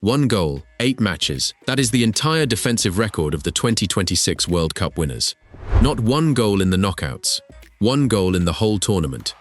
1 goal, 8 matches. That is the entire defensive record of the 2026 World Cup winners. Not 1 goal in the knockouts. 1 goal in the whole tournament.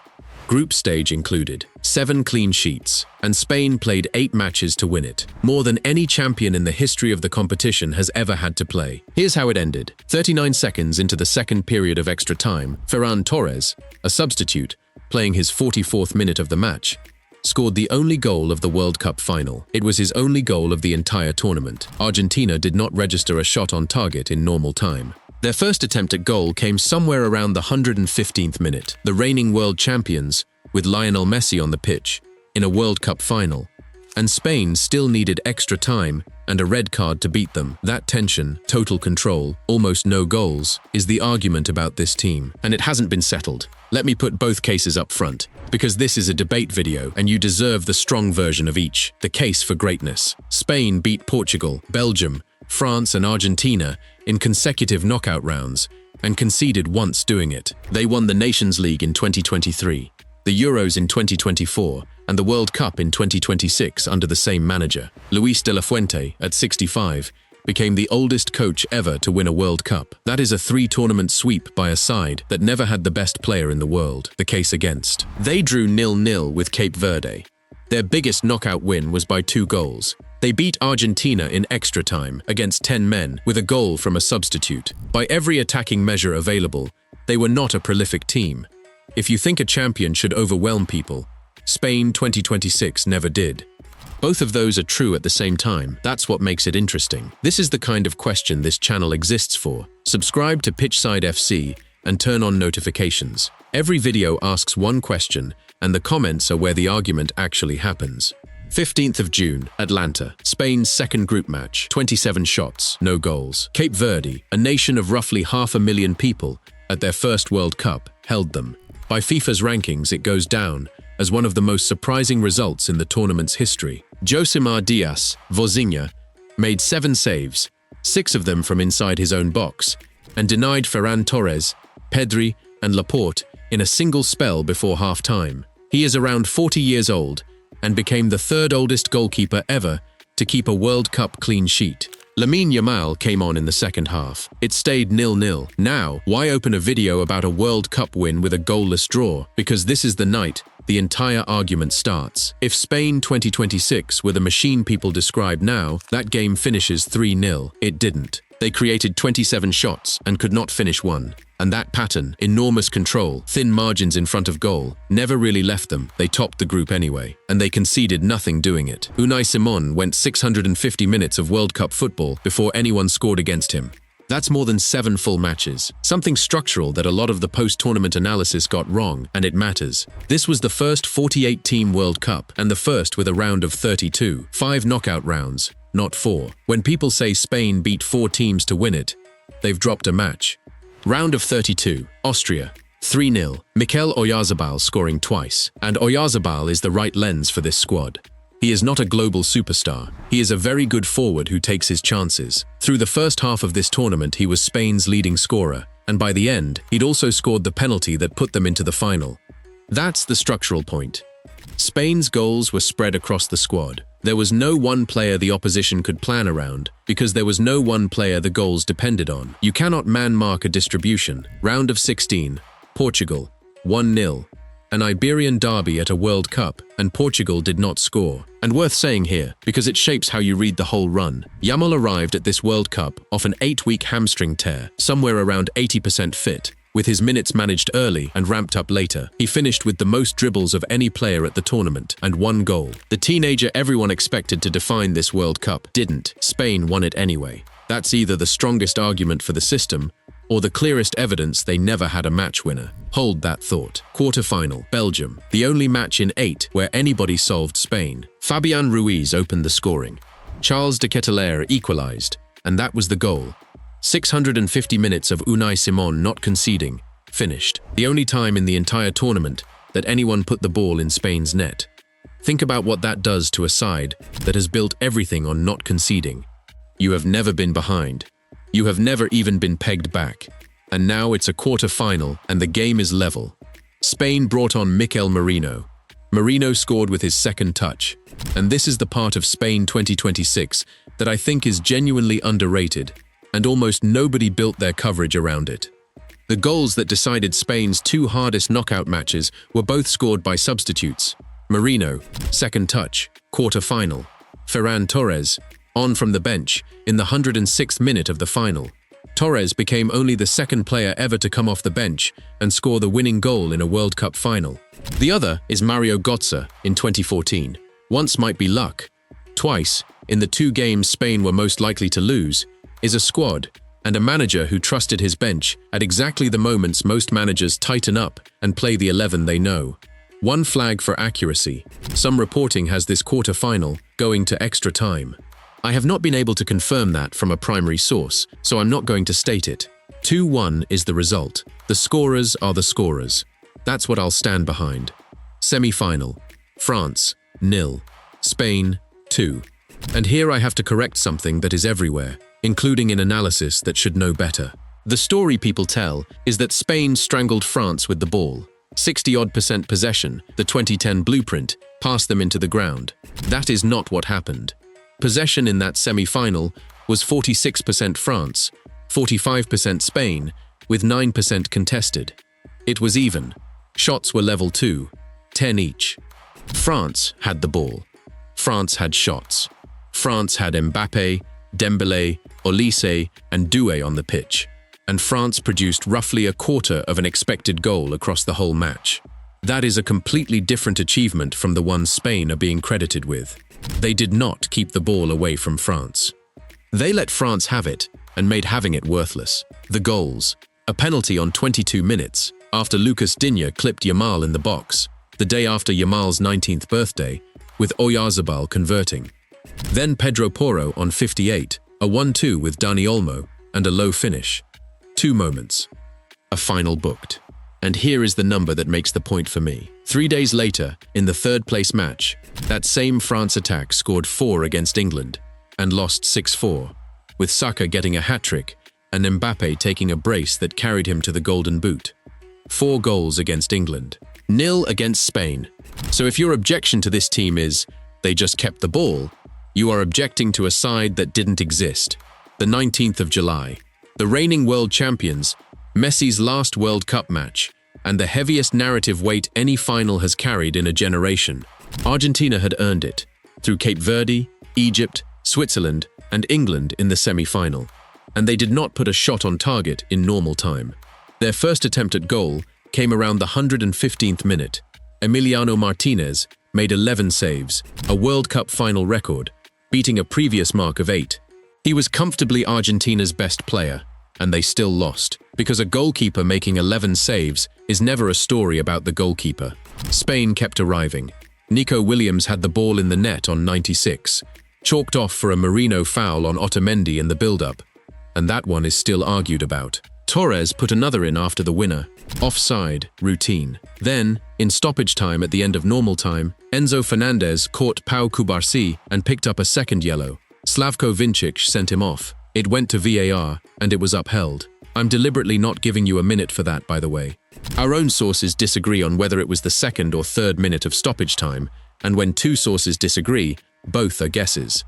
Group stage included 7 clean sheets, and Spain played 8 matches to win it. More than any champion in the history of the competition has ever had to play. Here's how it ended. 39 seconds into the second period of extra time, Ferran Torres, a substitute, playing his 44th minute of the match, scored the only goal of the World Cup final. It was his only goal of the entire tournament. Argentina did not register a shot on target in normal time. Their first attempt at goal came somewhere around the 115th minute. The reigning world champions, with Lionel Messi on the pitch, in a World Cup final. And Spain still needed extra time and a red card to beat them. That tension, total control, almost no goals, is the argument about this team. And it hasn't been settled. Let me put both cases up front, because this is a debate video and you deserve the strong version of each. The case for greatness. Spain beat Portugal, Belgium, France and Argentina in consecutive knockout rounds and conceded once doing it. They won the Nations League in 2023, the Euros in 2024, and the World Cup in 2026 under the same manager. Luis de la Fuente, at 65, became the oldest coach ever to win a World Cup. That is a 3-tournament sweep by a side that never had the best player in the world. The case against. They drew 0-0 with Cape Verde. Their biggest knockout win was by 2 goals. They beat Argentina in extra time against 10 men with a goal from a substitute. By every attacking measure available, they were not a prolific team. If you think a champion should overwhelm people, Spain 2026 never did. Both of those are true at the same time. That's what makes it interesting. This is the kind of question this channel exists for. Subscribe to Pitchside FC and turn on notifications. Every video asks one question, and the comments are where the argument actually happens. 15th of June, Atlanta, Spain's second group match, 27 shots, no goals. Cape Verde, a nation of roughly 500,000 people, at their first World Cup, held them. By FIFA's rankings, it goes down as one of the most surprising results in the tournament's history. Josimar Diaz, Vozinha, made 7 saves, 6 of them from inside his own box, and denied Ferran Torres, Pedri, and Laporte in a single spell before half-time. He is around 40 years old and became the 3rd oldest goalkeeper ever to keep a World Cup clean sheet. Lamine Yamal came on in the second half. It stayed 0-0. Now, why open a video about a World Cup win with a goalless draw? Because this is the night the entire argument starts. If Spain 2026 were the machine people describe now, that game finishes 3-0. It didn't. They created 27 shots and could not finish one. And that pattern, enormous control, thin margins in front of goal, never really left them. They topped the group anyway. And they conceded nothing doing it. Unai Simon went 650 minutes of World Cup football before anyone scored against him. That's more than 7 full matches. Something structural that a lot of the post-tournament analysis got wrong, and it matters. This was the first 48-team World Cup, and the first with a round of 32. 5 knockout rounds, not 4. When people say Spain beat 4 teams to win it, they've dropped a match. Round of 32, Austria, 3-0. Mikel Oyarzabal scoring twice, and Oyarzabal is the right lens for this squad. He is not a global superstar. He is a very good forward who takes his chances. Through the first half of this tournament, he was Spain's leading scorer, and by the end, he'd also scored the penalty that put them into the final. That's the structural point. Spain's goals were spread across the squad. There was no one player the opposition could plan around, because there was no one player the goals depended on. You cannot man-mark a distribution. Round of 16, Portugal, 1-0. An Iberian derby at a World Cup, and Portugal did not score. And worth saying here, because it shapes how you read the whole run. Yamal arrived at this World Cup off an 8-week hamstring tear, somewhere around 80% fit. With his minutes managed early and ramped up later, he finished with the most dribbles of any player at the tournament, and 1 goal. The teenager everyone expected to define this World Cup didn't. Spain won it anyway. That's either the strongest argument for the system, or the clearest evidence they never had a match winner. Hold that thought. Quarter-final, Belgium, the only match in 8 where anybody solved Spain. Fabian Ruiz opened the scoring. Charles de Ketelaere equalized, and that was the goal. 650 minutes of Unai Simon not conceding, finished. The only time in the entire tournament that anyone put the ball in Spain's net. Think about what that does to a side that has built everything on not conceding. You have never been behind. You have never even been pegged back. And now it's a quarter-final and the game is level. Spain brought on Mikel Merino. Merino scored with his second touch. And this is the part of Spain 2026 that I think is genuinely underrated, and almost nobody built their coverage around it. The goals that decided Spain's two hardest knockout matches were both scored by substitutes. Merino, second touch, quarter-final. Ferran Torres, on from the bench, in the 106th minute of the final. Torres became only the second player ever to come off the bench and score the winning goal in a World Cup final. The other is Mario Götze in 2014. Once might be luck. Twice, in the two games Spain were most likely to lose, is a squad and a manager who trusted his bench at exactly the moments most managers tighten up and play the 11 they know. One flag for accuracy. Some reporting has this quarter-final going to extra time. I have not been able to confirm that from a primary source, so I'm not going to state it. 2-1 is the result. The scorers are the scorers. That's what I'll stand behind. Semi-final. France, 0. Spain, 2. And here I have to correct something that is everywhere, including in analysis that should know better. The story people tell is that Spain strangled France with the ball. 60-odd% possession, the 2010 blueprint, passed them into the ground. That is not what happened. Possession in that semi-final was 46% France, 45% Spain, with 9% contested. It was even. Shots were level 2, 10 each. France had the ball. France had shots. France had Mbappé, Dembélé, Olise, and Doué on the pitch. And France produced roughly a quarter of an expected goal across the whole match. That is a completely different achievement from the one Spain are being credited with. They did not keep the ball away from France. They let France have it and made having it worthless. The goals. A penalty on 22 minutes after Lucas Digne clipped Yamal in the box, the day after Yamal's 19th birthday, with Oyarzabal converting. Then Pedro Porro on 58, a 1-2 with Dani Olmo, and a low finish. 2 moments. A final booked. And here is the number that makes the point for me. 3 days later, in the third-place match, that same France attack scored 4 against England and lost 6-4, with Saka getting a hat-trick and Mbappé taking a brace that carried him to the Golden Boot. 4 goals against England, 0 against Spain. So if your objection to this team is, they just kept the ball, you are objecting to a side that didn't exist. The 19th of July. The reigning world champions, Messi's last World Cup match, and the heaviest narrative weight any final has carried in a generation. Argentina had earned it, through Cape Verde, Egypt, Switzerland, and England in the semi-final. And they did not put a shot on target in normal time. Their first attempt at goal came around the 115th minute. Emiliano Martinez made 11 saves, a World Cup final record, beating a previous mark of 8. He was comfortably Argentina's best player, and they still lost, because a goalkeeper making 11 saves is never a story about the goalkeeper. Spain kept arriving. Nico Williams had the ball in the net on 96, chalked off for a Merino foul on Otamendi in the build-up, and that one is still argued about. Torres put another in after the winner. Offside, routine. Then, in stoppage time at the end of normal time, Enzo Fernandez caught Pau Cubarsí and picked up a second yellow. Slavko Vincic sent him off. It went to VAR, and it was upheld. I'm deliberately not giving you a minute for that, by the way. Our own sources disagree on whether it was the second or third minute of stoppage time, and when 2 sources disagree, both are guesses.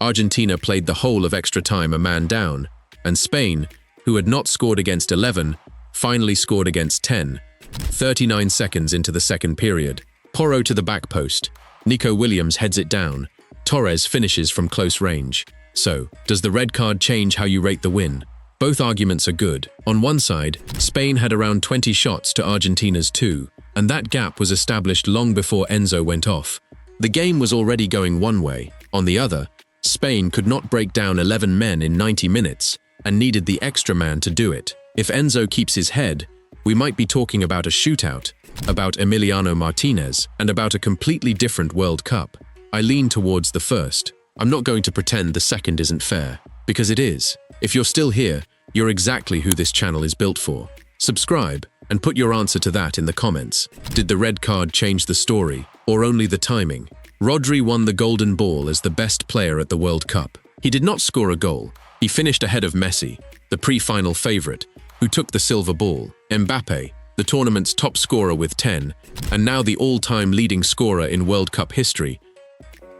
Argentina played the whole of extra time a man down, and Spain, who had not scored against 11, finally scored against 10, 39 seconds into the second period. Porro to the back post. Nico Williams heads it down. Torres finishes from close range. So, does the red card change how you rate the win? Both arguments are good. On one side, Spain had around 20 shots to Argentina's 2, and that gap was established long before Enzo went off. The game was already going one way. On the other, Spain could not break down 11 men in 90 minutes, and needed the extra man to do it. If Enzo keeps his head, we might be talking about a shootout, about Emiliano Martinez, and about a completely different World Cup. I lean towards the first. I'm not going to pretend the second isn't fair, because it is. If you're still here, you're exactly who this channel is built for. Subscribe, and put your answer to that in the comments. Did the red card change the story, or only the timing? Rodri won the Golden Ball as the best player at the World Cup. He did not score a goal. He finished ahead of Messi, the pre-final favorite, who took the silver ball. Mbappé, the tournament's top scorer with 10, and now the all-time leading scorer in World Cup history.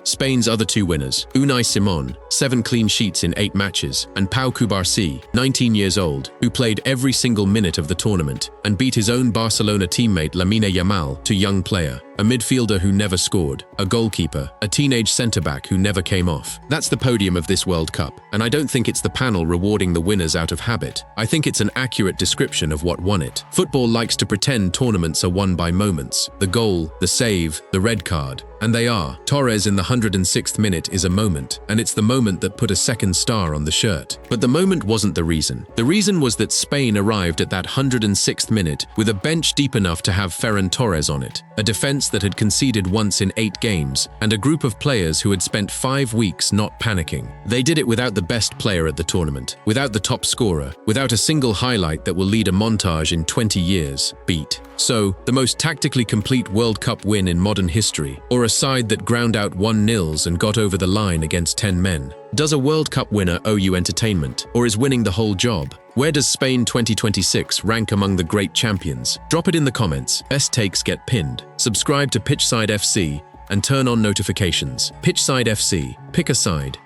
Spain's other two winners, Unai Simon, 7 clean sheets in 8 matches, and Pau Cubarsí, 19 years old, who played every single minute of the tournament and beat his own Barcelona teammate Lamine Yamal to young player, a midfielder who never scored, a goalkeeper, a teenage centre-back who never came off. That's the podium of this World Cup, and I don't think it's the panel rewarding the winners out of habit. I think it's an accurate description of what won it. Football likes to pretend tournaments are won by moments. The goal, the save, the red card. And they are. Torres in the 106th minute is a moment, and it's the moment that put a second star on the shirt. But the moment wasn't the reason. The reason was that Spain arrived at that 106th minute with a bench deep enough to have Ferran Torres on it, a defense that had conceded once in 8 games, and a group of players who had spent 5 weeks not panicking. They did it without the best player at the tournament, without the top scorer, without a single highlight that will lead a montage in 20 years. Beat. So, the most tactically complete World Cup win in modern history, or a side that ground out 1-0s and got over the line against 10 men. Does a World Cup winner owe you entertainment, or is winning the whole job? Where does Spain 2026 rank among the great champions? Drop it in the comments. Best takes get pinned. Subscribe to Pitchside FC and turn on notifications. Pitchside FC. Pick a side.